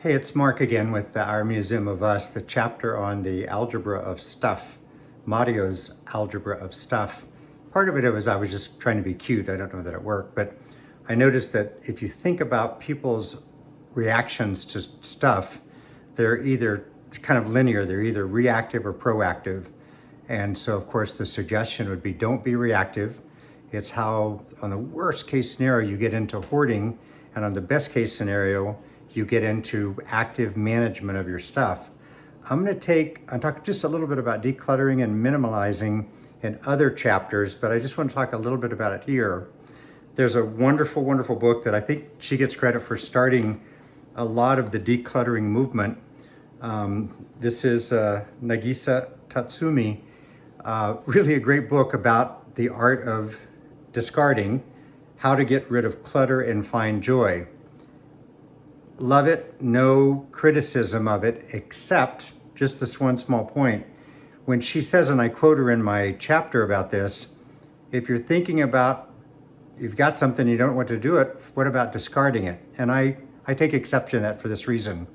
Hey, it's Mark again with Our Museum of Us, the chapter on the algebra of stuff, Mario's algebra of stuff. Part of it was I was just trying to be cute. I don't know that it worked, but I noticed that if you think about people's reactions to stuff, they're either kind of linear, they're either reactive or proactive. And so, of course, the suggestion would be don't be reactive. It's how, on the worst case scenario, you get into hoarding, and on the best case scenario, you get into active management of your stuff. I'm talk just a little bit about decluttering and minimalizing in other chapters, but I just want to talk a little bit about it here. There's a wonderful, wonderful book that I think she gets credit for starting a lot of the decluttering movement. This is Nagisa Tatsumi, really a great book about the art of discarding, how to get rid of clutter and find joy. Love it, no criticism of it, except just this one small point. When she says, and I quote her in my chapter about this, if you're thinking about, you've got something, you don't know what to do it, what about discarding it? And I take exception to that for this reason.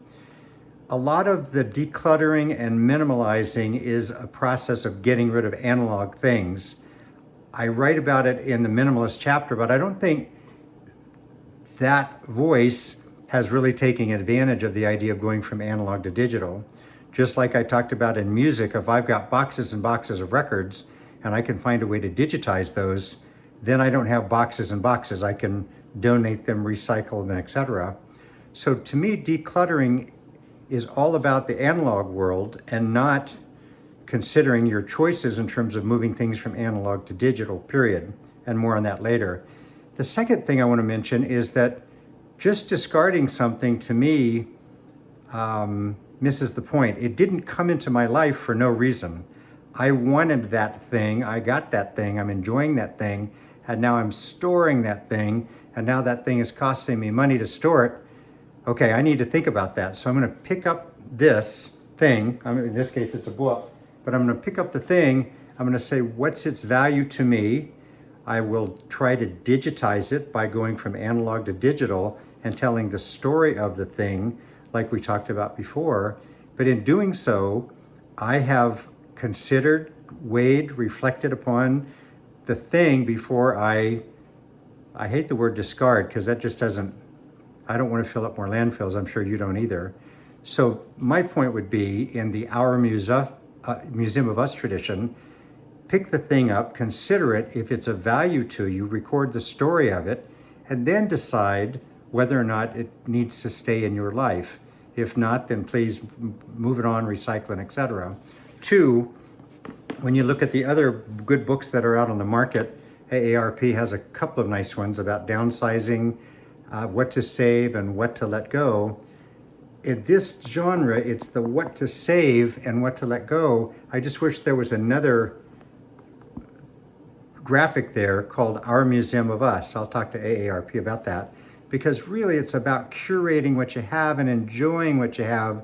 A lot of the decluttering and minimalizing is a process of getting rid of analog things. I write about it in the minimalist chapter, but I don't think that voice has really taken advantage of the idea of going from analog to digital. Just like I talked about in music, if I've got boxes and boxes of records and I can find a way to digitize those, then I don't have boxes and boxes. I can donate them, recycle them, etc. So to me, decluttering is all about the analog world and not considering your choices in terms of moving things from analog to digital, period. And more on that later. The second thing I want to mention is that just discarding something to me misses the point. It didn't come into my life for no reason. I wanted that thing, I got that thing, I'm enjoying that thing, and now I'm storing that thing, and now that thing is costing me money to store it. Okay, I need to think about that. So I'm going to pick up this thing, in this case it's a book, but I'm going to pick up the thing, I'm going to say, what's its value to me? I will try to digitize it by going from analog to digital and telling the story of the thing like we talked about before. But in doing so, I have considered, weighed, reflected upon the thing before I hate the word discard because that just doesn't, I don't want to fill up more landfills. I'm sure you don't either. So my point would be in the Our Museum of Us tradition, pick the thing up, consider it. If it's of value to you, record the story of it, and then decide whether or not it needs to stay in your life. If not, then please move it on, recycle it, etc. Two, when you look at the other good books that are out on the market, AARP has a couple of nice ones about downsizing, what to save and what to let go. In this genre, it's the what to save and what to let go. I just wish there was another graphic there called Our Museum of Us. I'll talk to AARP about that because really it's about curating what you have and enjoying what you have